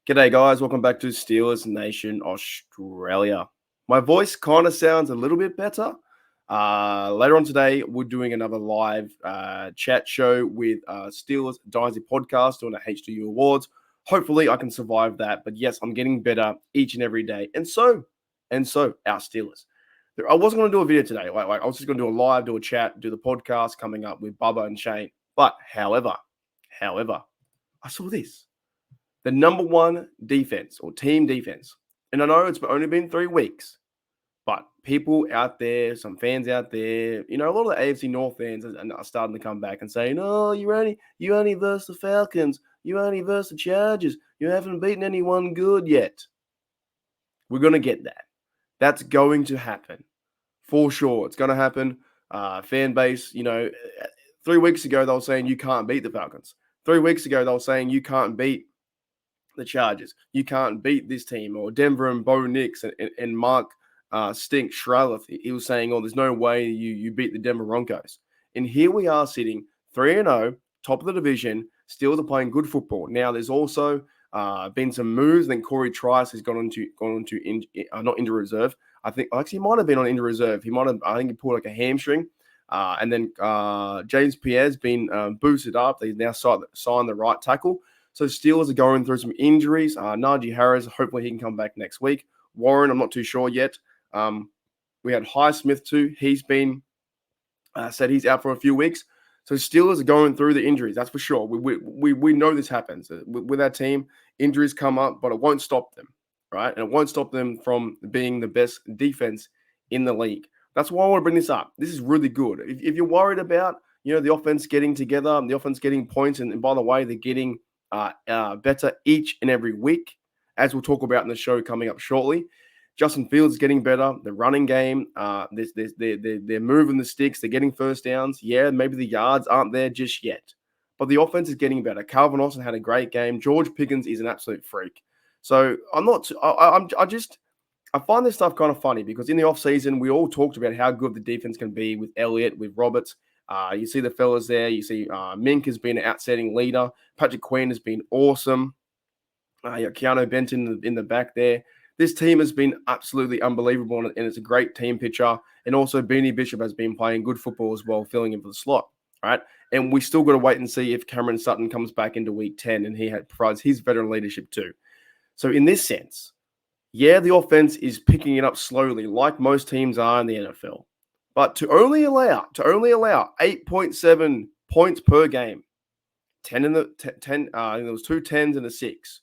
G'day, guys. Welcome back to Steelers Nation Australia. My voice kind of sounds a little bit better. Later on today, we're doing another live chat show with Steelers Dynasty Podcast doing the H2U Awards. Hopefully, I can survive that. But yes, I'm getting better each and every day. And so, our Steelers. I wasn't going to do a video today. I was just going to do a live, do a chat, do the podcast coming up with Bubba and Shane. But however, I saw this. The number one defense or team defense. And I know it's only been 3 weeks, but people out there, some fans out there, a lot of the AFC North fans are starting to come back and saying, oh, you only versus the Falcons. You only versus the Chargers. You haven't beaten anyone good yet. We're going to get that. That's going to happen. For sure. It's going to happen. Fan base, 3 weeks ago, they were saying you can't beat the Falcons. 3 weeks ago, they were saying you can't beat the Chargers. You can't beat this team. Or Denver and Bo Nix and Mark Stink Shreloff. He was saying, there's no way you beat the Denver Broncos. And here we are sitting 3-0, top of the division, still playing good football. Now, there's also been some moves. Then Corey Trice has gone into not injury reserve. I think actually he might have been on injury reserve. I think he pulled like a hamstring. And then James Pierre's been boosted up. They've now signed the right tackle. So Steelers are going through some injuries. Najee Harris, hopefully he can come back next week. Warren, I'm not too sure yet. We had Highsmith too. He's been said he's out for a few weeks. So Steelers are going through the injuries. That's for sure. We know this happens with our team. Injuries come up, but it won't stop them, right? And it won't stop them from being the best defense in the league. That's why I want to bring this up. This is really good. If you're worried about the offense getting together, the offense getting points, and by the way, they're getting better each and every week, as we'll talk about in the show coming up shortly. Justin Fields is getting better. The running game, they're moving the sticks. They're getting first downs. Yeah, maybe the yards aren't there just yet, but the offense is getting better. Calvin Austin had a great game. George Pickens is an absolute freak. So I find this stuff kind of funny because in the offseason, we all talked about how good the defense can be with Elliott, with Roberts. You see the fellas there. You see Mink has been an outstanding leader. Patrick Queen has been awesome. Keanu Benton in the back there. This team has been absolutely unbelievable, and it's a great team picture. And also, Beanie Bishop has been playing good football as well, filling in for the slot, right? And we still got to wait and see if Cameron Sutton comes back into Week 10 and he provides his veteran leadership too. So in this sense, yeah, the offense is picking it up slowly, like most teams are in the NFL. But to only allow 8.7 points per game, 10 in the 10, there was 2 10s and a 6,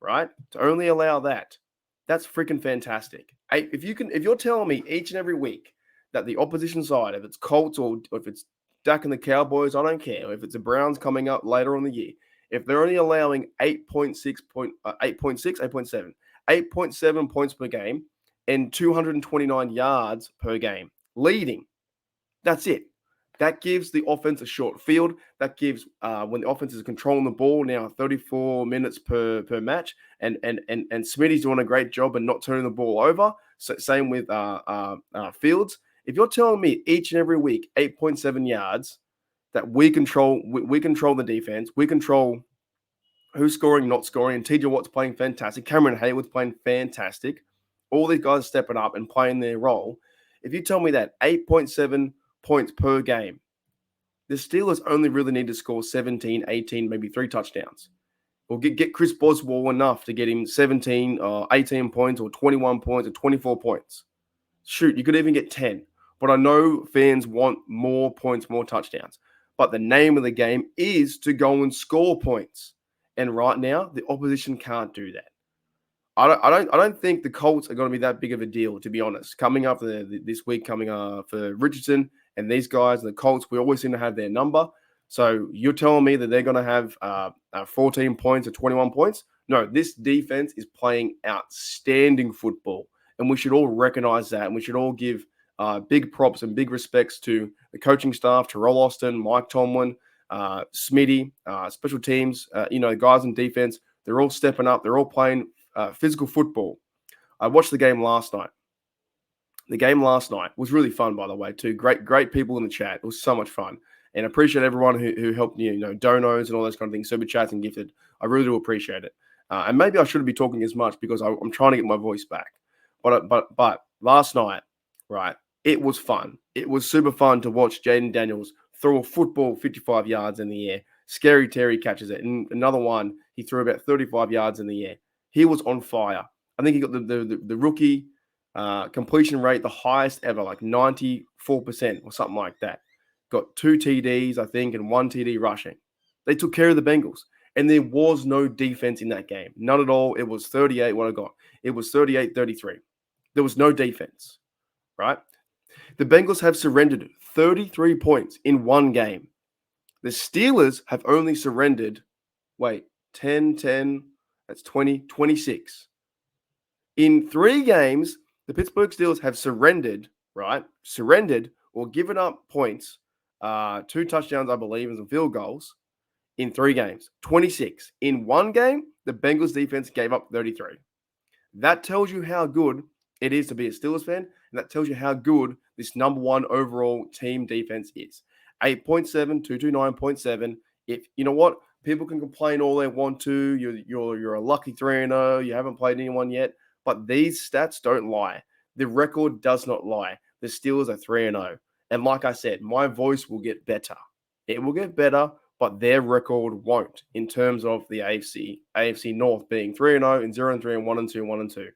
right? To only allow that, that's freaking fantastic. If you're telling me each and every week that the opposition side, if it's Colts or if it's Dak and the Cowboys, I don't care. If it's the Browns coming up later on the year, if they're only allowing 8.7 points per game and 229 yards per game, leading, that's it. That gives the offense a short field. That gives when the offense is controlling the ball now 34 minutes per match, and Smitty's doing a great job and not turning the ball over. So same with Fields. If you're telling me each and every week 8.7 yards that we control the defense, we control who's scoring, not scoring, and TJ Watt's playing fantastic. Cameron Hayward's playing fantastic. All these guys are stepping up and playing their role. If you tell me that 8.7 points per game, the Steelers only really need to score 17, 18, maybe 3 touchdowns. Or get Chris Boswell enough to get him 17 or 18 points or 21 points or 24 points. Shoot, you could even get 10. But I know fans want more points, more touchdowns. But the name of the game is to go and score points. And right now, the opposition can't do that. I don't think the Colts are going to be that big of a deal, to be honest. Coming up this week, for Richardson and these guys, the Colts, we always seem to have their number. So you're telling me that they're going to have 14 points or 21 points? No, this defense is playing outstanding football, and we should all recognize that, and we should all give big props and big respects to the coaching staff, Terrell Austin, Mike Tomlin, Smitty, special teams, guys in defense. They're all stepping up. They're all playing physical football. I watched the game last night. The game last night was really fun, by the way, too. Great people in the chat. It was so much fun. And I appreciate everyone who helped, donos and all those kind of things, super chats and gifted. I really do appreciate it. And maybe I shouldn't be talking as much because I'm trying to get my voice back. But last night, right, it was fun. It was super fun to watch Jaden Daniels throw a football 55 yards in the air. Scary Terry catches it. And another one, he threw about 35 yards in the air. He was on fire. I think he got the rookie completion rate, the highest ever, like 94% or something like that. Got 2 TDs, I think, and 1 TD rushing. They took care of the Bengals. And there was no defense in that game. None at all. It was 38 what I got. It was 38-33. There was no defense, right? The Bengals have surrendered 33 points in one game. The Steelers have only surrendered, 10, that's 20, 26. In 3 games, the Pittsburgh Steelers have surrendered, right? Surrendered or given up points, 2 touchdowns, I believe, and some field goals in 3 games. 26. In one game, the Bengals defense gave up 33. That tells you how good it is to be a Steelers fan, and that tells you how good this number 1 overall team defense is. 8.7, 229.7. If you know what, people can complain all they want to. You're a lucky 3-0. You haven't played anyone yet, but these stats don't lie. The record does not lie. The Steelers are 3-0, and like I said, my voice will get better. It will get better, but their record won't in terms of the AFC North being 3-0 and 0-3 and 1-2, 1-2.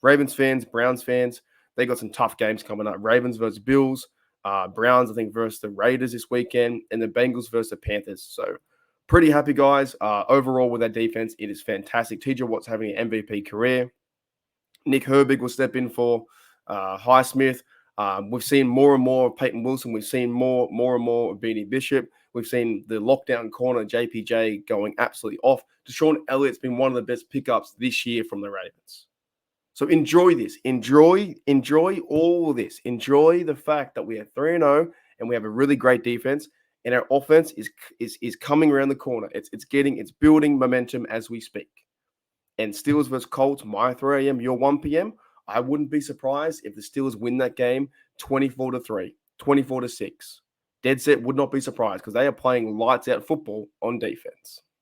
Ravens fans, Browns fans, they got some tough games coming up. Ravens versus Bills, Browns, I think, versus the Raiders this weekend, and the Bengals versus the Panthers. So pretty happy, guys. Overall, with that defense, it is fantastic. TJ Watt's having an MVP career. Nick Herbig will step in for Highsmith. We've seen more and more of Peyton Wilson. We've seen more and more of Beanie Bishop. We've seen the lockdown corner, JPJ, going absolutely off. Deshaun Elliott's been one of the best pickups this year from the Ravens. So enjoy this. Enjoy all of this. Enjoy the fact that we are 3-0 and we have a really great defense, and our offense is coming around the corner. It's building momentum as we speak. And Steelers versus Colts, my 3 a.m., your 1 p.m. I wouldn't be surprised if the Steelers win that game 24-3, 24-6. Dead set, would not be surprised because they are playing lights out football on defense.